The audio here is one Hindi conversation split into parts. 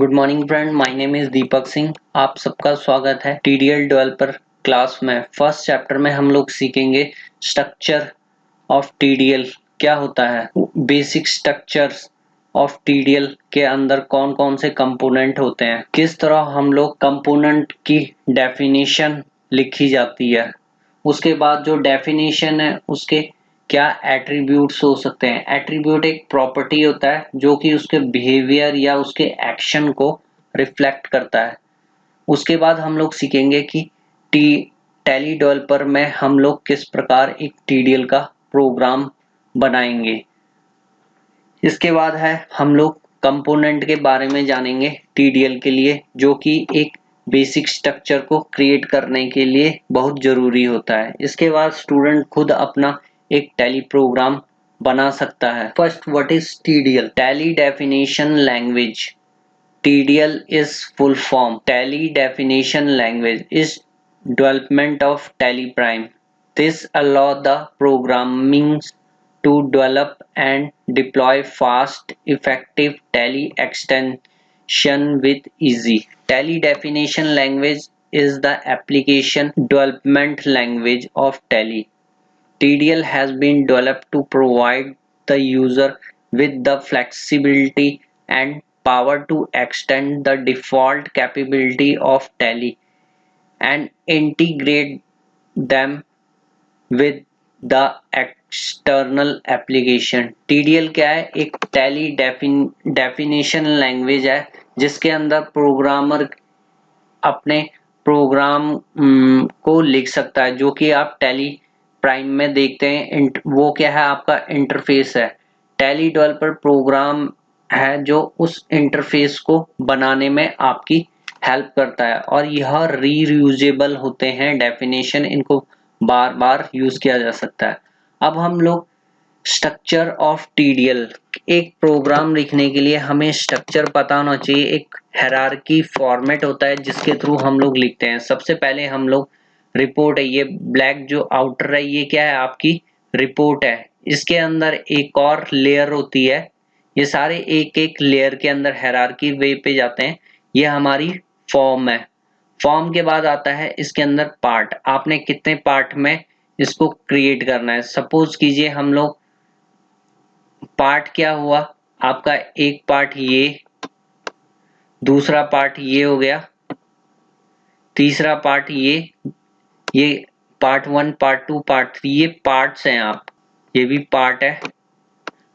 Good morning friend, my name is Deepak Singh. आप सबका स्वागत है टीडीएल डेवलपर क्लास में। फर्स्ट चैप्टर में हम लोग सीखेंगे स्ट्रक्चर ऑफ टीडीएल क्या होता है, बेसिक स्ट्रक्चर्स ऑफ टीडीएल के अंदर कौन कौन से कंपोनेंट होते हैं, किस तरह हम लोग कंपोनेंट की डेफिनेशन लिखी जाती है, उसके बाद जो डेफिनेशन है उसके क्या एट्रीब्यूट्स हो सकते हैं। एट्रीब्यूट एक प्रॉपर्टी होता है जो कि उसके बिहेवियर या उसके एक्शन को रिफ्लेक्ट करता है। उसके बाद हम लोग सीखेंगे कि टैली डेवलपर में हम लोग किस प्रकार एक टीडीएल का प्रोग्राम बनाएंगे। इसके बाद है हम लोग कंपोनेंट के बारे में जानेंगे टीडीएल के लिए, जो कि एक बेसिक स्ट्रक्चर को क्रिएट करने के लिए बहुत जरूरी होता है। इसके बाद स्टूडेंट खुद अपना एक टैली प्रोग्राम बना सकता है। First, what is TDL? Tally definition language. TDL is full form. Tally definition language is development of Tally Prime. This allow the programming to develop and deploy fast, effective Tally extension with easy. Tally definition language is the application development language of Tally. TDL has been developed to provide the user with the flexibility and power to extend the default capability of Tally and integrate them with the external application. TDL क्या है? एक Tally definition language है जिसके अंदर प्रोग्रामर अपने प्रोग्राम को लिख सकता है, जो कि आप टैली प्राइम में देखते हैं। वो क्या है? आपका इंटरफेस है। टैली डेवलपर प्रोग्राम है जो उस इंटरफेस को बनाने में आपकी हेल्प करता है और यह रीयूजेबल होते हैं डेफिनेशन, इनको बार बार यूज किया जा सकता है। अब हम लोग स्ट्रक्चर ऑफ टीडीएल, एक प्रोग्राम लिखने के लिए हमें स्ट्रक्चर पता होना चाहिए। एक हायरार्की फॉर्मेट होता है जिसके थ्रू हम लोग लिखते हैं। सबसे पहले हम लोग रिपोर्ट है, ये ब्लैक जो आउटर है ये क्या है? आपकी रिपोर्ट है। इसके अंदर एक और लेयर होती है। ये सारे एक एक लेयर के अंदर हायरार्की वे पे जाते हैं। ये हमारी फॉर्म है। फॉर्म के बाद आता है इसके अंदर पार्ट। आपने कितने पार्ट में इसको क्रिएट करना है। सपोज कीजिए हम लोग पार्ट क्या हुआ आपका, एक पार्ट ये, दूसरा पार्ट ये हो गया, तीसरा पार्ट ये पार्ट 1, पार्ट 2, पार्ट 3, ये पार्ट्स हैं। आप ये भी पार्ट है।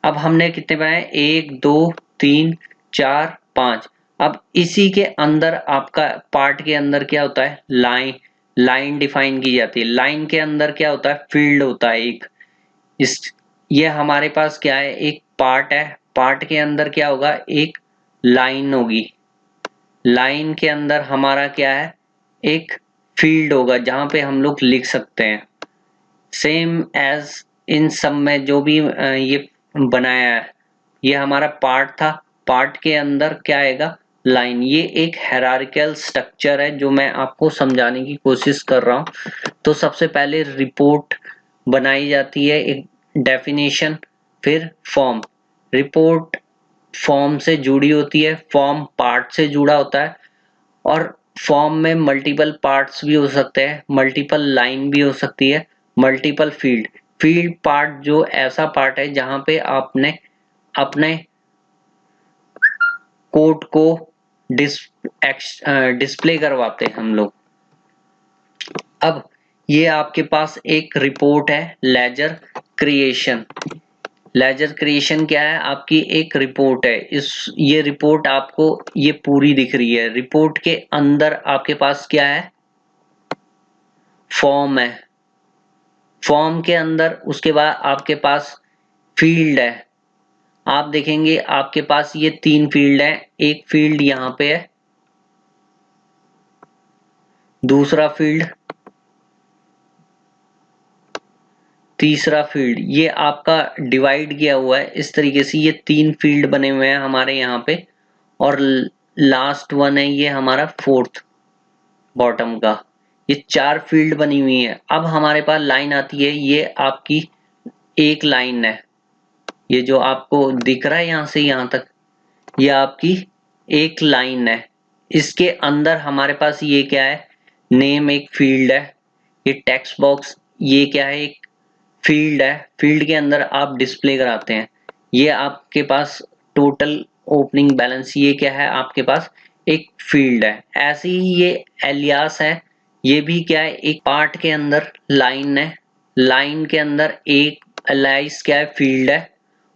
अब हमने कितने बनाए? 1 2 3 4 5। अब इसी के अंदर आपका पार्ट के अंदर क्या होता है? लाइन डिफाइन की जाती है। लाइन के अंदर क्या होता है? फील्ड होता है एक। इस ये हमारे पास क्या है? एक पार्ट है। पार्ट के अंदर क्या होगा? एक लाइन होगी। लाइन के अंदर हमारा क्या है? एक फील्ड होगा जहां पे हम लोग लिख सकते हैं। सेम एज इन सब में जो भी ये बनाया है, ये हमारा पार्ट था। पार्ट के अंदर क्या आएगा? लाइन। ये एक हायरार्किकल स्ट्रक्चर है जो मैं आपको समझाने की कोशिश कर रहा हूं। तो सबसे पहले रिपोर्ट बनाई जाती है, एक डेफिनेशन, फिर फॉर्म। रिपोर्ट फॉर्म से जुड़ी होती है, फॉर्म पार्ट से जुड़ा होता है और फॉर्म में मल्टीपल पार्ट्स भी हो सकते हैं, मल्टीपल लाइन भी हो सकती है, मल्टीपल फील्ड पार्ट जो ऐसा पार्ट है जहां पे आपने अपने कोड को डिस्प्ले करवाते हैं हम लोग। अब ये आपके पास एक रिपोर्ट है, लेजर क्रिएशन। लेजर क्रिएशन क्या है? आपकी एक रिपोर्ट है। ये रिपोर्ट आपको ये पूरी दिख रही है। रिपोर्ट के अंदर आपके पास क्या है? फॉर्म है। फॉर्म के अंदर उसके बाद आपके पास फील्ड है। आप देखेंगे आपके पास ये 3 फील्ड है। एक फील्ड यहां पे है, दूसरा फील्ड, तीसरा फील्ड। ये आपका डिवाइड किया हुआ है इस तरीके से। ये 3 फील्ड बने हुए हैं हमारे यहाँ पे और लास्ट वन है ये हमारा फोर्थ बॉटम का। ये 4 फील्ड बनी हुई है। अब हमारे पास लाइन आती है। ये आपकी एक लाइन है। ये जो आपको दिख रहा है यहाँ से यहाँ तक, ये आपकी एक लाइन है, इसके अंदर हमारे पास ये क्या है, नेम एक फील्ड है, ये टेक्स्ट बॉक्स ये क्या है, एक फील्ड है, फील्ड के अंदर आप डिस्प्ले कराते हैं। ये आपके पास टोटल ओपनिंग बैलेंस ये क्या है, आपके पास एक फील्ड है। ऐसे ही ये एलियास है, ये भी क्या है, एक पार्ट के अंदर लाइन है, लाइन के अंदर एक एलाइस क्या है, फील्ड है,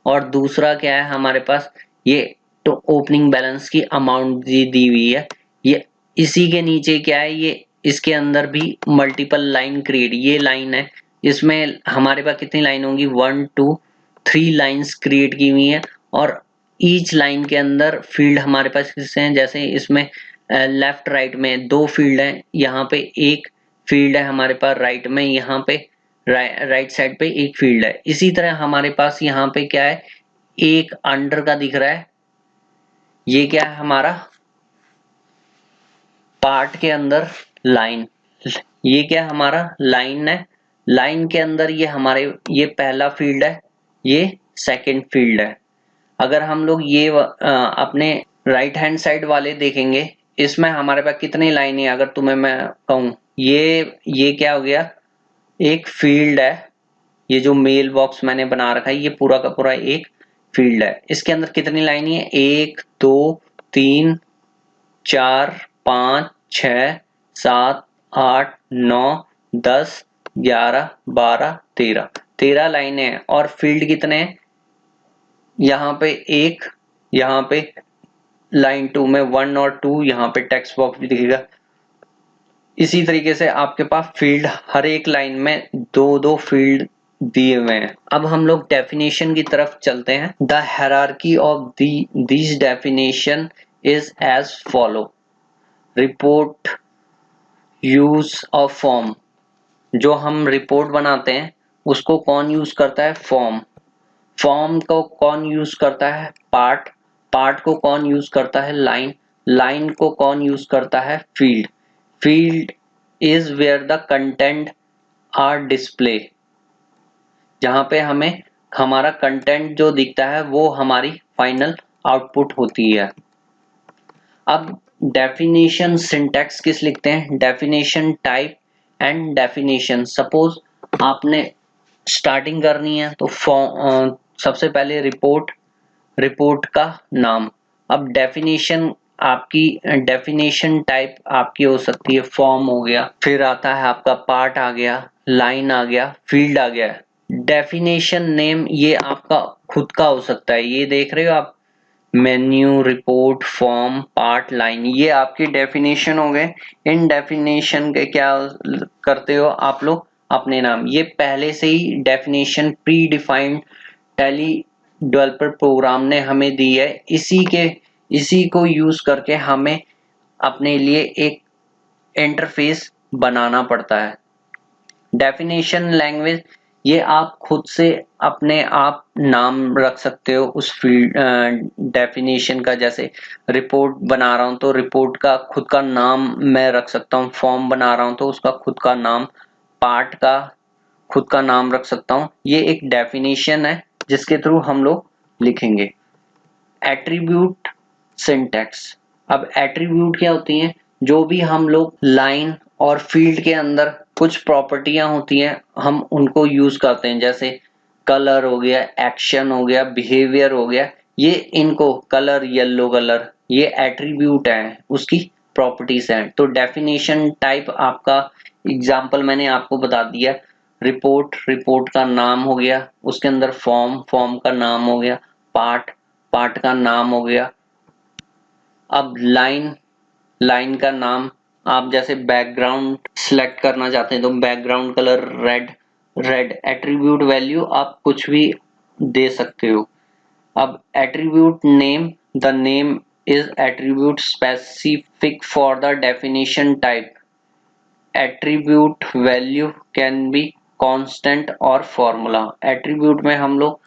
और दूसरा क्या है हमारे पास, ये तो ओपनिंग बैलेंस की अमाउंट दी हुई है। ये इसी के नीचे क्या है, ये इसके अंदर भी मल्टीपल लाइन क्रिएट, ये लाइन है, इसमें हमारे पास कितनी लाइन होंगी, 1 2 3 लाइंस क्रिएट की हुई है, और ईच लाइन के अंदर फील्ड हमारे पास किससे हैं, जैसे इसमें लेफ्ट राइट में 2 फील्ड हैं, यहाँ पे एक फील्ड है हमारे पास राइट में, यहाँ पे राइट साइड पे एक फील्ड है। इसी तरह हमारे पास यहाँ पे क्या है, एक अंडर का दिख रहा है, ये क्या है हमारा पार्ट के अंदर लाइन, ये क्या हमारा लाइन है, लाइन के अंदर ये हमारे ये पहला फील्ड है, ये सेकंड फील्ड है। अगर हम लोग ये अपने राइट हैंड साइड वाले देखेंगे, इसमें हमारे पास कितनी लाइनें, अगर तुम्हें मैं कहूँ ये क्या हो गया, एक फील्ड है, ये जो मेल बॉक्स मैंने बना रखा है ये पूरा का पूरा एक फील्ड है। इसके अंदर कितनी लाइनें हैं, 1 2 3 4 5 6 7 8 9 10 11 12 13 लाइनें हैं, और फील्ड कितने हैं, यहाँ पे एक, यहाँ पे लाइन 2 में 1 और 2, यहाँ पे टेक्स्ट बॉक्स भी दिखेगा। इसी तरीके से आपके पास फील्ड हर एक लाइन में दो दो फील्ड दिए हुए हैं। अब हम लोग डेफिनेशन की तरफ चलते हैं। The hierarchy of this definition is as follow, report use of form, जो हम रिपोर्ट बनाते हैं उसको कौन यूज करता है, फॉर्म, फॉर्म को कौन यूज करता है, पार्ट, पार्ट को कौन यूज करता है, लाइन, लाइन को कौन यूज करता है, field, field is where the content are display, जहां पे हमें हमारा कंटेंट जो दिखता है वो हमारी फाइनल आउटपुट होती है। अब डेफिनेशन सिंटैक्स किस लिखते हैं, definition type and definition. Suppose आपने स्टार्टिंग करनी है तो सबसे पहले रिपोर्ट, रिपोर्ट का नाम। अब डेफिनेशन आपकी, डेफिनेशन टाइप आपकी हो सकती है फॉर्म हो गया, फिर आता है आपका पार्ट आ गया, लाइन आ गया, फील्ड आ गया। डेफिनेशन नेम ये आपका खुद का हो सकता है, ये देख रहे हो आप, menu, report, form, part, line, ये आपकी डेफिनेशन हो गए। इन डेफिनेशन के क्या करते हो आप लोग, अपने नाम, ये पहले से ही definition predefined Tally developer program ने हमें दी है, इसी को यूज करके हमें अपने लिए एक इंटरफेस बनाना पड़ता है। डेफिनेशन लैंग्वेज, ये आप खुद से अपने आप नाम रख सकते हो उस फील्ड डेफिनेशन का, जैसे रिपोर्ट बना रहा हूं तो रिपोर्ट का खुद का नाम मैं रख सकता हूँ, फॉर्म बना रहा हूं तो उसका खुद का नाम, पार्ट का खुद का नाम रख सकता हूँ। ये एक डेफिनेशन है जिसके थ्रू हम लोग लिखेंगे। एट्रीब्यूट सिंटैक्स, अब एट्रीब्यूट क्या होती हैं, जो भी हम लोग लाइन और फील्ड के अंदर कुछ प्रॉपर्टियां होती हैं हम उनको यूज करते हैं, जैसे कलर हो गया, एक्शन हो गया, बिहेवियर हो गया, ये इनको कलर, येलो कलर, ये एट्रीब्यूट है, उसकी प्रॉपर्टीज हैं। तो डेफिनेशन टाइप आपका एग्जांपल मैंने आपको बता दिया, रिपोर्ट, रिपोर्ट का नाम हो गया, उसके अंदर फॉर्म, फॉर्म का नाम हो गया, पार्ट, पार्ट का नाम हो गया। अब लाइन, लाइन का नाम, आप जैसे बैकग्राउंड सिलेक्ट करना चाहते हैं तो background colour red, red attribute value आप कुछ भी दे सकते हो। अब attribute name, the name is attribute specific for the definition type, attribute value can be constant और फॉर्मूला, एट्रीब्यूट में हम लोग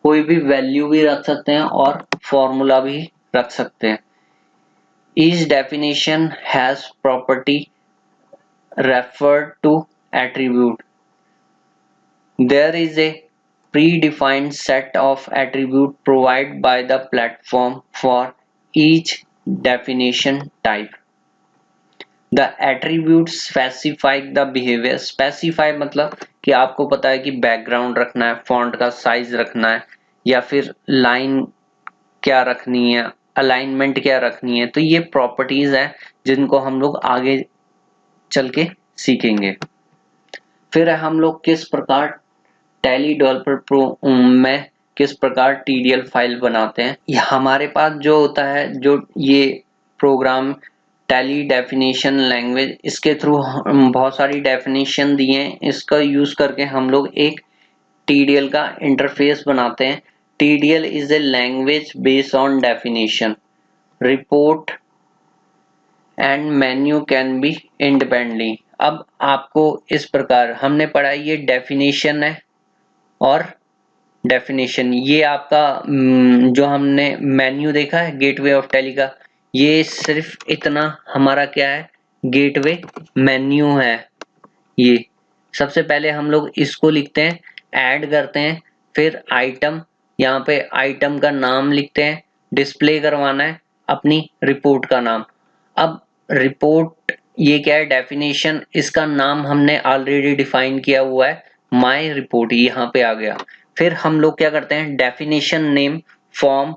कोई भी वैल्यू भी रख सकते हैं और फॉर्मूला भी रख सकते हैं। Each definition has property referred to attribute. There is a predefined set of attribute provided by the platform for each definition type. The attributes specify the behavior. Specify मतलब कि आपको पता है कि बैकग्राउंड रखना है, फॉन्ट का साइज रखना है, या फिर लाइन क्या रखनी है, अलाइनमेंट क्या रखनी है। तो ये प्रॉपर्टीज है जिनको हम लोग आगे चल के सीखेंगे। फिर हम लोग किस प्रकार टैली डेवलपर प्रो में किस प्रकार टीडीएल फाइल बनाते हैं। ये हमारे पास जो होता है, जो ये प्रोग्राम टैली डेफिनेशन लैंग्वेज, इसके थ्रू बहुत सारी डेफिनेशन दिए हैं। इसका यूज करके हम लोग एक टीडीएल का इंटरफेस बनाते हैं। TDL is a language based on definition, report and menu can be independently. अब आपको इस प्रकार हमने पढ़ा, ये डेफिनेशन है और डेफिनेशन, ये आपका जो हमने मेन्यू देखा है गेटवे ऑफ टैली का, ये सिर्फ इतना हमारा क्या है, गेटवे मेन्यू है। ये सबसे पहले हम लोग इसको लिखते हैं, ऐड करते हैं, फिर आइटम, यहाँ पे आइटम का नाम लिखते हैं, डिस्प्ले करवाना है अपनी रिपोर्ट का नाम। अब रिपोर्ट ये क्या है, डेफिनेशन, इसका नाम हमने ऑलरेडी डिफाइन किया हुआ है, माय रिपोर्ट, यहाँ पे आ गया। फिर हम लोग क्या करते हैं, definition name, form,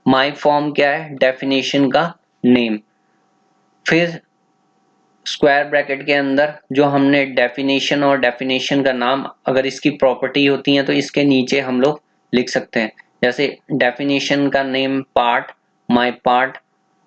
my form क्या है, डेफिनेशन का नेम। फिर स्क्वायर ब्रैकेट के अंदर जो हमने डेफिनेशन और डेफिनेशन का नाम, अगर इसकी प्रॉपर्टी होती है तो इसके नीचे हम लोग लिख सकते हैं, जैसे डेफिनेशन का नेम पार्ट, माय पार्ट।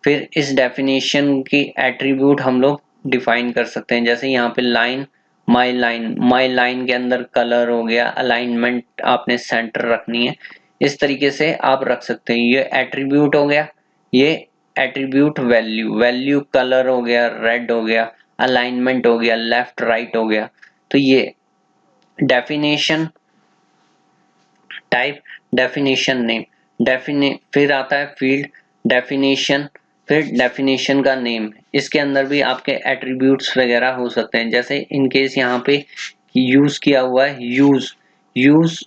फिर इस डेफिनेशन की एट्रीब्यूट हम लोग डिफाइन कर सकते हैं, जैसे यहाँ पे line, my line, my line के अंदर कलर हो गया, अलाइनमेंट आपने सेंटर रखनी है, इस तरीके से आप रख सकते हैं। ये एट्रीब्यूट हो गया, ये एट्रीब्यूट वैल्यू, वैल्यू कलर हो गया, रेड हो गया, अलाइनमेंट हो गया, लेफ्ट राइट हो गया। तो ये डेफिनेशन टाइप, डेफिनेशन नेम, फिर आता है फील्ड डेफिनेशन, फिर डेफिनेशन का नेम। इसके अंदर भी आपके एट्रीब्यूट्स वगैरह हो सकते हैं, जैसे इन केस यहाँ पे यूज किया हुआ है, यूज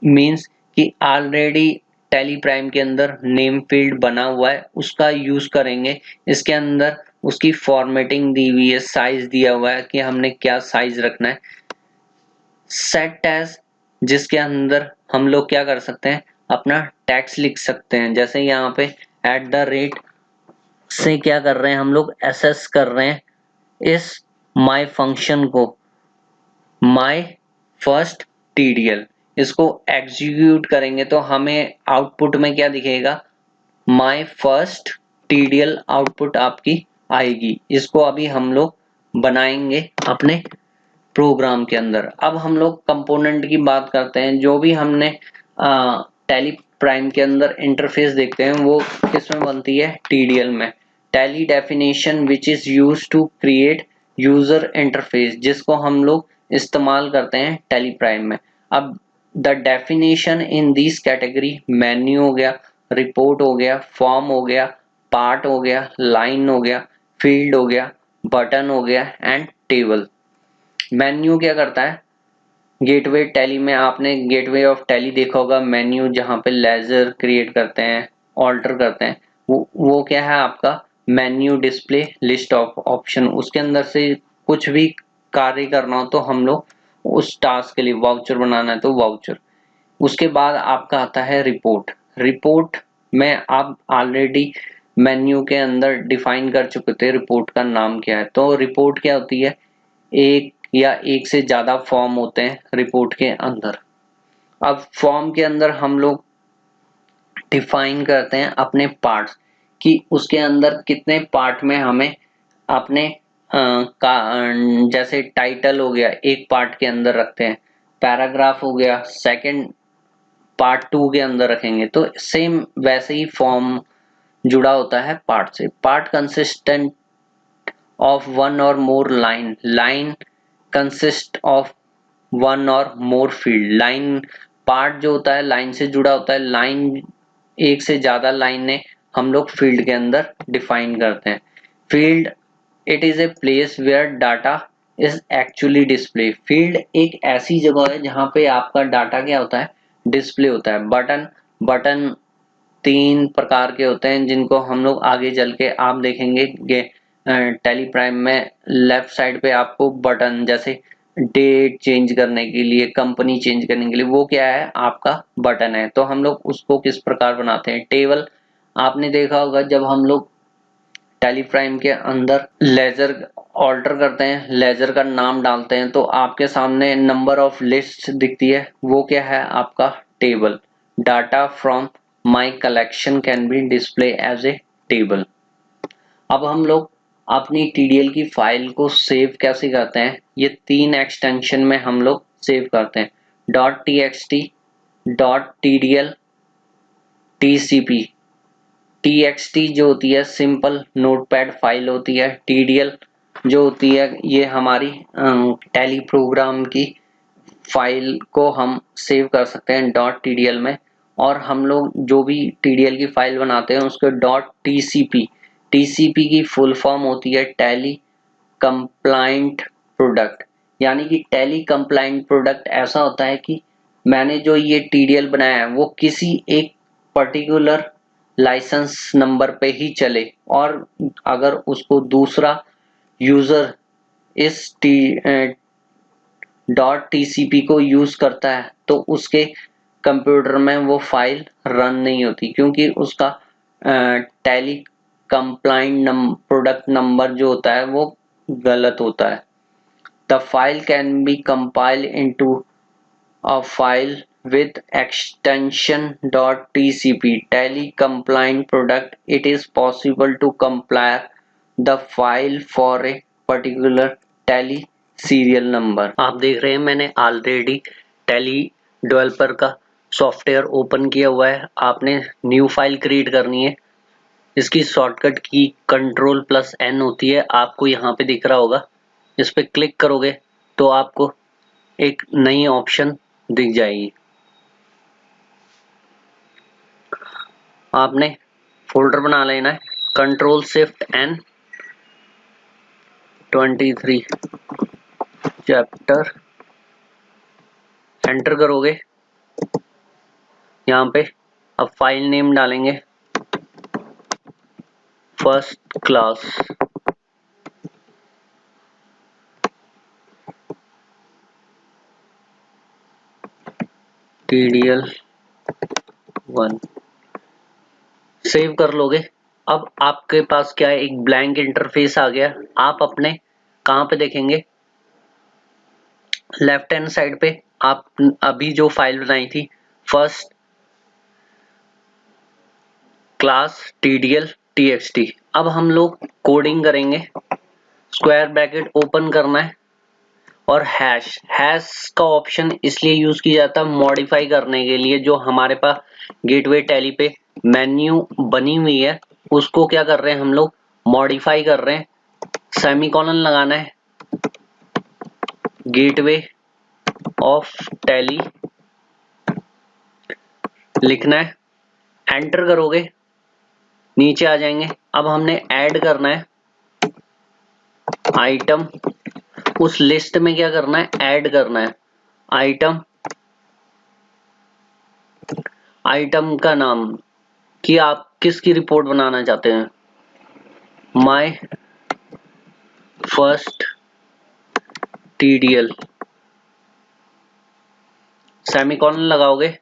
मीन्स कि ऑलरेडी टैली प्राइम के अंदर नेम फील्ड बना हुआ है, उसका यूज करेंगे। इसके अंदर उसकी फॉर्मेटिंग दी हुई है, साइज दिया हुआ है कि हमने क्या साइज रखना है। सेट एज, जिसके अंदर हम लोग क्या कर सकते हैं, अपना टेक्स्ट लिख सकते हैं, जैसे यहाँ पे एट द रेट से क्या कर रहे हैं, हम लोग एसेस कर रहे हैं इस माय फंक्शन को, माय फर्स्ट टीडीएल। इसको एग्जीक्यूट करेंगे तो हमें आउटपुट में क्या दिखेगा, माय फर्स्ट टीडीएल आउटपुट आपकी आएगी। इसको अभी हम लोग बनाएंगे अपने प्रोग्राम के अंदर। अब हम लोग कंपोनेंट की बात करते हैं। जो भी हमने टैली प्राइम के अंदर इंटरफेस देखते हैं वो किसमें बनती है, टीडीएल में। Tally definition which is used to create user interface, जिसको हम लोग इस्तेमाल करते हैं टैली प्राइम में। अब the definition in this category, menu हो गया, रिपोर्ट हो गया, फॉर्म हो गया, पार्ट हो गया, लाइन हो गया, फील्ड हो गया, बटन हो गया एंड टेबल। मेन्यू क्या करता है, गेटवे टैली में आपने गेटवे ऑफ टैली देखा होगा, मेन्यू जहाँ पे लेजर क्रिएट करते हैं, ऑल्टर करते हैं, वो क्या है आपका menu display list of option. उसके अंदर से कुछ भी कार्य करना हो तो हम लोग उस टास्क के लिए, वाउचर बनाना है तो वाउचर। उसके बाद आपका आता है रिपोर्ट। रिपोर्ट में आप ऑलरेडी मेन्यू के अंदर डिफाइन कर चुके थे रिपोर्ट का नाम क्या है। तो रिपोर्ट क्या होती है, एक या एक से ज्यादा फॉर्म होते हैं रिपोर्ट के अंदर। अब फॉर्म के अंदर हम लोग डिफाइन करते हैं अपने पार्ट्स, कि उसके अंदर कितने पार्ट में हमें अपने जैसे टाइटल हो गया, एक पार्ट के अंदर रखते हैं, पैराग्राफ हो गया सेकंड पार्ट 2 के अंदर रखेंगे। तो सेम वैसे ही फॉर्म जुड़ा होता है पार्ट से। Part consistent of one or more line, line consist of one or more field. Line part जो होता है लाइन से जुड़ा होता है, लाइन एक से ज्यादा लाइनें हम लोग फील्ड के अंदर डिफाइन करते हैं। Field, it is a place where data is actually display. Field एक ऐसी जगह है जहां पे आपका डाटा क्या होता है, डिस्प्ले होता है। बटन, बटन तीन प्रकार के होते हैं जिनको हम लोग आगे चल के आप देखेंगे कि टैली प्राइम में लेफ्ट साइड पे आपको बटन जैसे डेट चेंज करने के लिए, कंपनी चेंज करने के लिए, वो क्या है आपका बटन है। तो हम लोग उसको किस प्रकार बनाते हैं। टेबल आपने देखा होगा जब हम लोग टैली प्राइम के अंदर लेजर ऑल्टर करते हैं, लेजर का नाम डालते हैं तो आपके सामने नंबर ऑफ लिस्ट दिखती है, वो क्या है आपका table. Data from my collection can be display as a table. अब हम लोग अपनी TDL की फाइल को सेव कैसे करते हैं, ये तीन एक्सटेंशन में हम लोग सेव करते हैं। .txt, .tdl, TCP। TXT जो होती है सिंपल नोटपैड फाइल होती है। TDL जो होती है ये हमारी टैली प्रोग्राम की फाइल को हम सेव कर सकते हैं .tdl में। और हम लोग जो भी TDL की फाइल बनाते हैं उसको .tcp, TCP की फुल फॉर्म होती है टैली कंप्लाइंट प्रोडक्ट। यानी कि टैली कंप्लाइंट प्रोडक्ट ऐसा होता है कि मैंने जो ये TDL बनाया है वो किसी एक पर्टिकुलर लाइसेंस नंबर पे ही चले, और अगर उसको दूसरा यूजर इस .tcp को यूज करता है तो उसके कंप्यूटर में वो फाइल रन नहीं होती, क्योंकि उसका टैली कंप्लाइंट प्रोडक्ट नंबर जो होता है वो गलत होता है। The file can be compile into a file with extension .tcp tally compliant product. It is possible to compare the file for a particular tally serial number। आप देख रहे हैं मैंने ऑलरेडी टैली डेवलपर का सॉफ्टवेयर ओपन किया हुआ है। आपने न्यू फाइल क्रिएट करनी है, इसकी शॉर्टकट की Ctrl+N होती है, आपको यहाँ पे दिख रहा होगा। इस पे क्लिक करोगे तो आपको एक नई ऑप्शन दिख जाएगी। आपने फोल्डर बना लेना है, Ctrl+Shift+N 23 चैप्टर एंटर करोगे। यहाँ पे अब फाइल नेम डालेंगे फर्स्ट क्लास। TDL1 सेव कर लोगे। अब आपके पास क्या है, एक ब्लैंक इंटरफेस आ गया। आप अपने कहाँ पे देखेंगे, लेफ्ट हैंड साइड पे आप अभी जो फाइल बनाई थी फर्स्ट क्लास TDL.txt। अब हम लोग कोडिंग करेंगे। स्क्वायर ब्रैकेट ओपन करना है और हैश का ऑप्शन इसलिए यूज किया जाता है मॉडिफाई करने के लिए। जो हमारे पास गेटवे टैली पे मेन्यू बनी हुई है उसको क्या कर रहे हैं हम लोग, मॉडिफाई कर रहे हैं। सेमीकोलन लगाना है, गेटवे ऑफ टैली लिखना है, एंटर करोगे नीचे आ जाएंगे। अब हमने ऐड करना है आइटम, उस लिस्ट में क्या करना है, ऐड करना है आइटम का नाम कि आप किसकी रिपोर्ट बनाना चाहते हैं। माय फर्स्ट TDL, सेमीकोलन लगाओगे।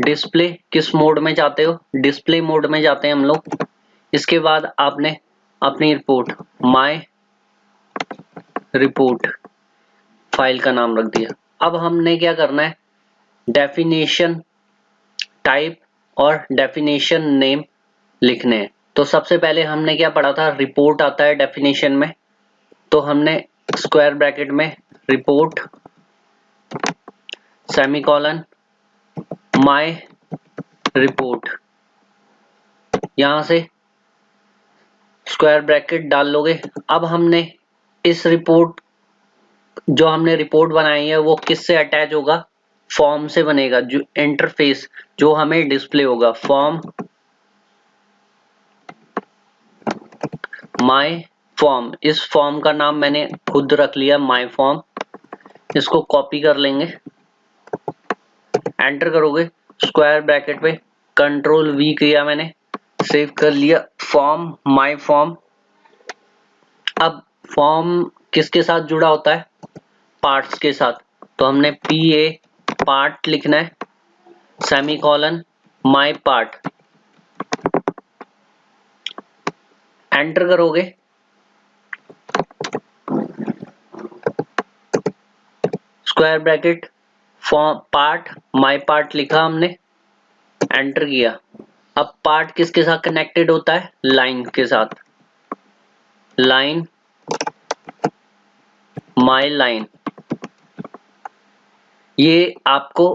डिस्प्ले किस मोड में चाहते हो, डिस्प्ले मोड में जाते हैं हम लोग। इसके बाद आपने अपनी रिपोर्ट माय रिपोर्ट फाइल का नाम रख दिया। अब हमने क्या करना है, डेफिनेशन टाइप और डेफिनेशन नेम लिखने हैं। तो सबसे पहले हमने क्या पढ़ा था, रिपोर्ट आता है डेफिनेशन में, तो हमने स्क्वायर ब्रैकेट में रिपोर्ट सेमीकोलन माय रिपोर्ट, यहां से स्क्वायर ब्रैकेट डाल लोगे। अब हमने इस रिपोर्ट जो हमने रिपोर्ट बनाई है वो किससे अटैच होगा, फॉर्म से बनेगा। जो इंटरफेस जो हमें डिस्प्ले होगा, फॉर्म माय फॉर्म, इस फॉर्म का नाम मैंने खुद रख लिया माय फॉर्म। इसको कॉपी कर लेंगे, एंटर करोगे स्क्वायर ब्रैकेट पे कंट्रोल वी किया मैंने, सेव कर लिया फॉर्म, माय फॉर्म। अब फॉर्म किसके साथ जुड़ा होता है? पार्ट्स के साथ। तो हमने PA पार्ट लिखना है, सेमीकोलन माय पार्ट, एंटर करोगे। Square bracket form part my part लिखा हमने, एंटर किया। अब पार्ट किसके साथ कनेक्टेड होता है? लाइन के साथ, लाइन माय लाइन। ये आपको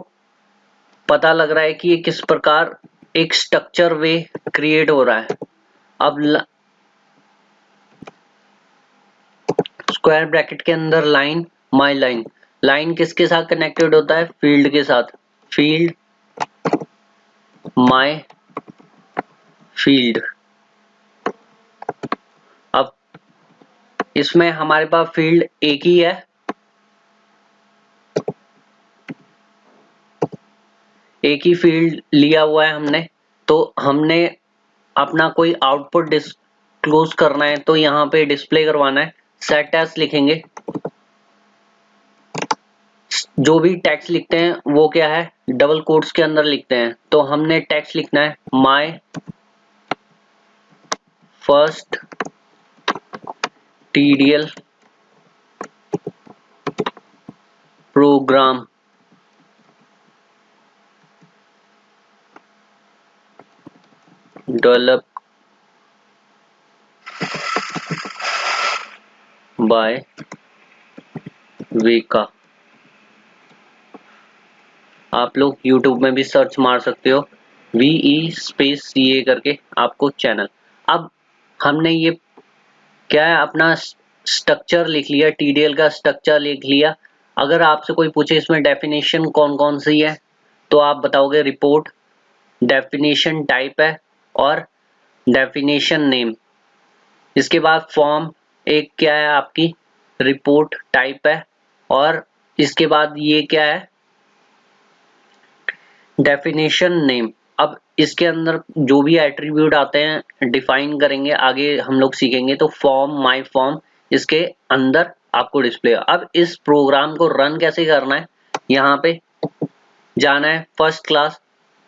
पता लग रहा है कि ये किस प्रकार एक स्ट्रक्चर वे क्रिएट हो रहा है। अब स्क्वायर ब्रैकेट के अंदर लाइन माय लाइन, लाइन किसके साथ कनेक्टेड होता है? फील्ड के साथ, फील्ड माय फील्ड। अब इसमें हमारे पास फील्ड एक ही है, एक ही फील्ड लिया हुआ है हमने। तो हमने अपना कोई आउटपुट डिस्क्लोज करना है तो यहाँ पे डिस्प्ले करवाना है, सेट एज लिखेंगे। जो भी टेक्स्ट लिखते हैं वो क्या है? डबल कोट्स के अंदर लिखते हैं। तो हमने टेक्स्ट लिखना है my first TDL program develop by वेका। आप लोग YouTube में भी सर्च मार सकते हो, VE_CA करके आपको चैनल। अब हमने ये क्या है, अपना स्ट्रक्चर लिख लिया, TDL का स्ट्रक्चर लिख लिया। अगर आपसे कोई पूछे इसमें डेफिनेशन कौन कौन सी है तो आप बताओगे रिपोर्ट, डेफिनेशन टाइप है और डेफिनेशन नेम। इसके बाद फॉर्म एक क्या है आपकी? रिपोर्ट टाइप है। और इसके बाद ये क्या है? Definition name. अब इसके अंदर जो भी एट्रीब्यूट आते हैं डिफाइन करेंगे, आगे हम लोग सीखेंगे। तो फॉर्म माय फॉर्म इसके अंदर आपको डिस्प्ले। अब इस प्रोग्राम को रन कैसे करना है? यहाँ पे जाना है, फर्स्ट क्लास,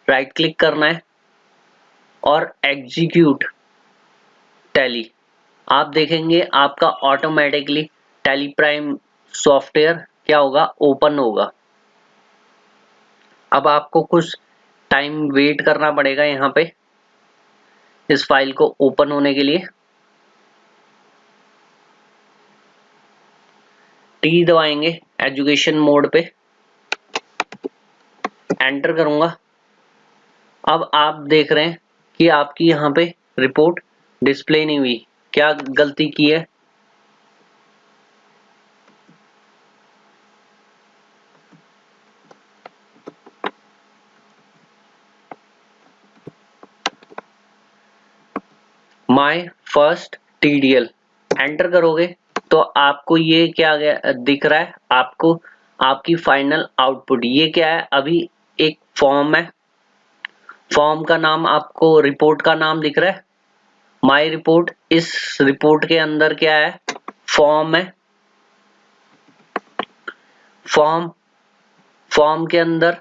राइट क्लिक करना है और एग्जीक्यूट टैली। आप देखेंगे आपका ऑटोमेटिकली टैली प्राइम सॉफ्टवेयर क्या होगा? ओपन होगा। अब आपको कुछ टाइम वेट करना पड़ेगा यहाँ पे इस फाइल को ओपन होने के लिए। T दबाएंगे एजुकेशन मोड पे, एंटर करूंगा। अब आप देख रहे हैं कि आपकी यहाँ पे रिपोर्ट डिस्प्ले नहीं हुई। क्या गलती की है? माय फर्स्ट TDL एंटर करोगे तो आपको ये क्या दिख रहा है? आपको आपकी फाइनल आउटपुट ये क्या है? अभी एक फॉर्म है, फॉर्म का नाम आपको रिपोर्ट का नाम दिख रहा है माय रिपोर्ट। इस रिपोर्ट के अंदर क्या है? फॉर्म है। फॉर्म के अंदर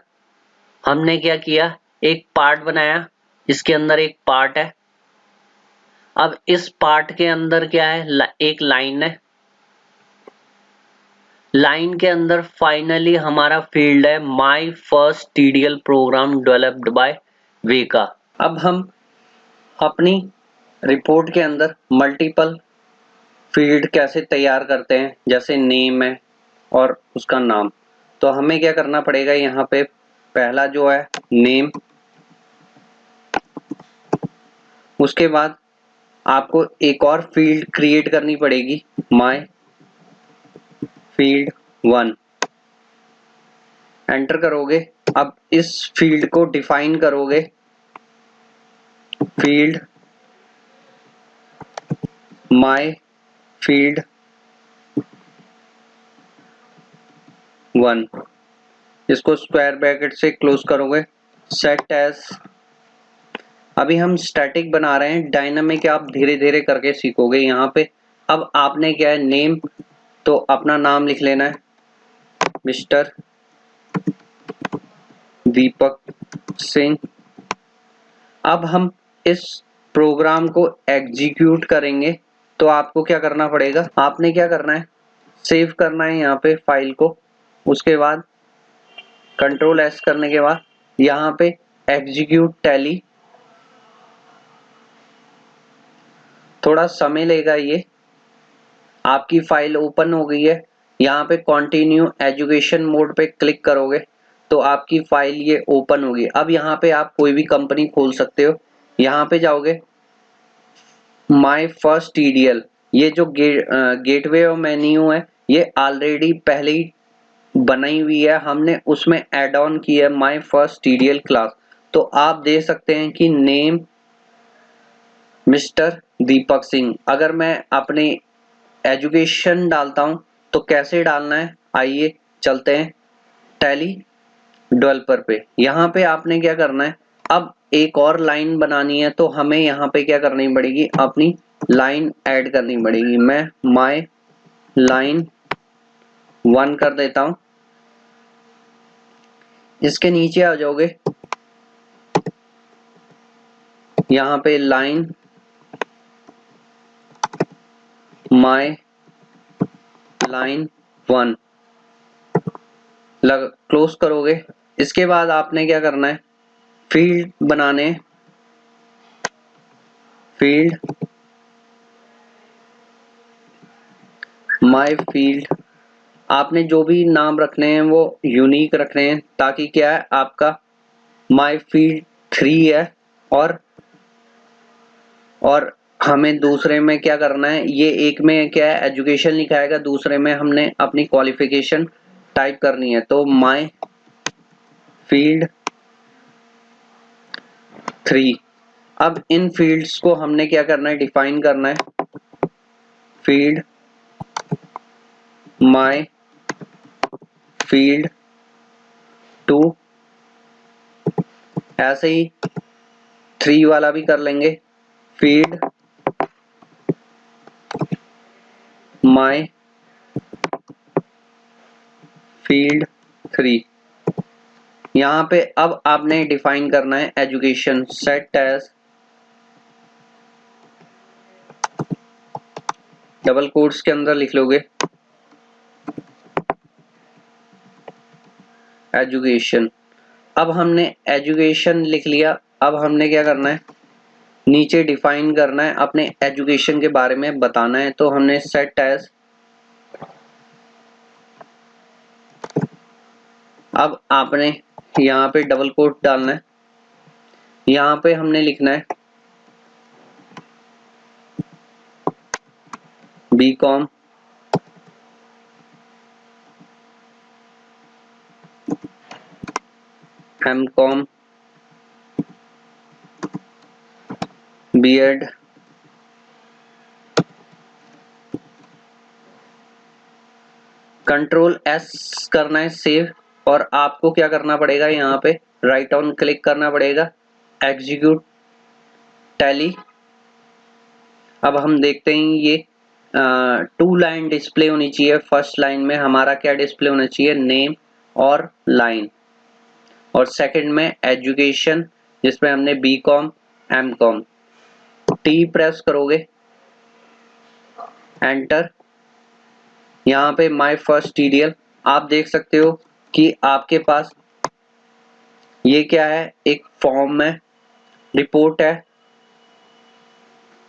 हमने क्या किया? एक पार्ट बनाया, इसके अंदर एक पार्ट है। अब इस पार्ट के अंदर क्या है? एक लाइन है। लाइन के अंदर फाइनली हमारा फील्ड है my first TDL program developed by वेका। अब हम अपनी रिपोर्ट के अंदर मल्टीपल फील्ड कैसे तैयार करते हैं, जैसे नेम है और उसका नाम। तो हमें क्या करना पड़ेगा? यहाँ पे पहला जो है नेम, उसके बाद आपको एक और फील्ड क्रिएट करनी पड़ेगी माय फील्ड 1, एंटर करोगे। अब इस फील्ड को डिफाइन करोगे, फील्ड माय फील्ड 1, इसको स्क्वायर ब्रैकेट से क्लोज करोगे। सेट एज अभी हम स्टैटिक बना रहे हैं, डायनामिक आप धीरे धीरे करके सीखोगे। यहाँ पे अब आपने क्या है, नेम, तो अपना नाम लिख लेना है, मिस्टर दीपक सिंह। अब हम इस प्रोग्राम को एग्जीक्यूट करेंगे, तो आपको क्या करना पड़ेगा, आपने क्या करना है, सेव करना है यहाँ पे फाइल को। उसके बाद कंट्रोल एस करने के बाद यहाँ पे एग्जीक्यूट टैली, थोड़ा समय लेगा ये। आपकी फाइल ओपन हो गई है, यहाँ पे कंटिन्यू एजुकेशन मोड पे क्लिक करोगे तो आपकी फाइल ये ओपन होगी। अब यहाँ पे आप कोई भी कंपनी खोल सकते हो। यहाँ पे जाओगे, माय फर्स्ट टीडीएल, ये जो गेटवे और मेन्यू है ये ऑलरेडी पहले ही बनाई हुई है, हमने उसमें ऐड ऑन की है माय फर्स्ट टीडीएल क्लास। तो आप दे सकते हैं कि नेम मिस्टर दीपक सिंह। अगर मैं अपने एजुकेशन डालता हूं तो कैसे डालना है, आइए चलते हैं टैली डेवलपर पे। यहाँ पे आपने क्या करना है, अब एक और लाइन बनानी है, तो हमें यहाँ पे क्या करनी पड़ेगी, अपनी लाइन ऐड करनी पड़ेगी। मैं माय लाइन 1 कर देता हूं। इसके नीचे आ जाओगे, यहाँ पे लाइन माय लाइन 1 क्लोज करोगे। इसके बाद आपने क्या करना है, फील्ड बनाने, फील्ड माय फील्ड, आपने जो भी नाम रखने हैं वो यूनिक रखने हैं, ताकि क्या है आपका माय फील्ड 3 है और हमें दूसरे में क्या करना है, ये एक में क्या है एजुकेशन लिखाएगा, दूसरे में हमने अपनी क्वालिफिकेशन टाइप करनी है। तो माय फील्ड 3। अब इन फील्ड्स को हमने क्या करना है, डिफाइन करना है, फील्ड माय फील्ड 2, ऐसे ही 3 वाला भी कर लेंगे, फील्ड माय फील्ड 3। यहाँ पे अब आपने डिफाइन करना है education, set as double quotes के अंदर लिख लोगे एजुकेशन। अब हमने एजुकेशन लिख लिया, अब हमने क्या करना है, नीचे डिफाइन करना है, अपने एजुकेशन के बारे में बताना है। तो हमने सेट एज, अब आपने यहाँ पे डबल कोट डालना है, यहाँ पे हमने लिखना है BCom MCom BEd control S करना है सेव। और आपको क्या करना पड़ेगा, यहाँ पे राइट ऑन क्लिक करना पड़ेगा, एग्जीक्यूट टैली। अब हम देखते हैं ये 2 लाइन डिस्प्ले होनी चाहिए। फर्स्ट लाइन में हमारा क्या डिस्प्ले होना चाहिए, नेम और लाइन, और सेकंड में एजुकेशन जिसमें हमने बीकॉम एमकॉम। टी प्रेस करोगे, एंटर। यहाँ पे माय फर्स्ट टीडीएल आप देख सकते हो कि आपके पास ये क्या है, एक फॉर्म है, रिपोर्ट है।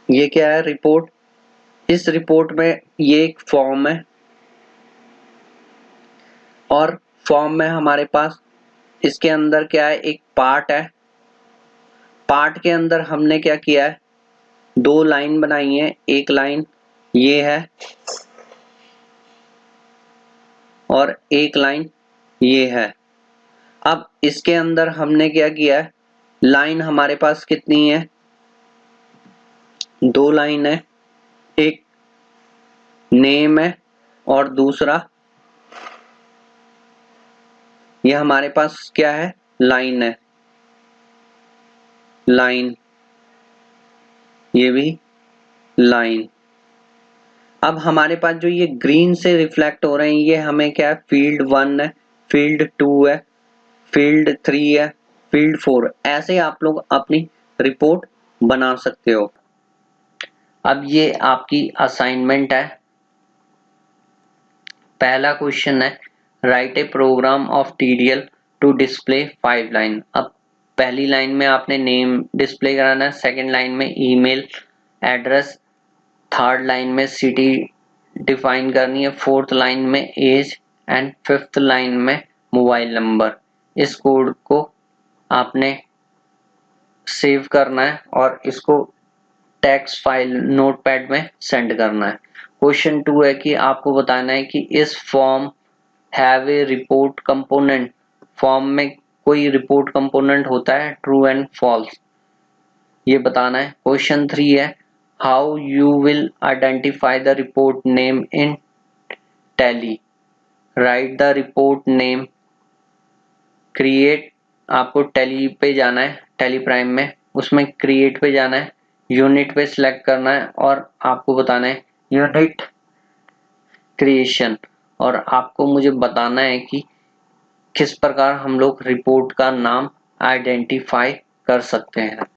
ये क्या है, रिपोर्ट। इस रिपोर्ट में ये एक फॉर्म है और फॉर्म में हमारे पास इसके अंदर क्या है, एक पार्ट है। पार्ट के अंदर हमने क्या किया है, 2 लाइन बनाई है, एक लाइन ये है और एक लाइन ये है। अब इसके अंदर हमने क्या किया है, लाइन हमारे पास कितनी है, 2 लाइन है, एक नेम है और दूसरा ये हमारे पास क्या है, लाइन है, लाइन। ये भी लाइन। अब हमारे पास जो ये ग्रीन से रिफ्लेक्ट हो रहे हैं ये हमें क्या है, फील्ड 1 है, फील्ड 2 है, फील्ड 3 है, फील्ड 4। ऐसे आप लोग अपनी रिपोर्ट बना सकते हो। अब ये आपकी असाइनमेंट है। पहला क्वेश्चन है write a program of TDL to display 5 line. अब पहली लाइन में आपने नेम डिस्प्ले कराना है, सेकंड लाइन में ईमेल एड्रेस, थर्ड लाइन में सिटी डिफाइन करनी है, फोर्थ लाइन में एज एंड फिफ्थ लाइन में मोबाइल नंबर। इस कोड को आपने सेव करना है और इसको टेक्स्ट फाइल नोटपैड में सेंड करना है। क्वेश्चन 2 है कि आपको बताना है कि इस form have a report component. Form में कोई रिपोर्ट कंपोनेंट होता है, ट्रू एंड फॉल्स, ये बताना है। क्वेश्चन 3 है how you will identify the report name in tally. Right the report name. Create, आपको टैली पे जाना है, टैली प्राइम में, उसमें क्रिएट पे जाना है, यूनिट पे सिलेक्ट करना है और आपको बताना है यूनिट क्रिएशन। और आपको मुझे बताना है कि किस प्रकार हम लोग रिपोर्ट का नाम आइडेंटिफाई कर सकते हैं।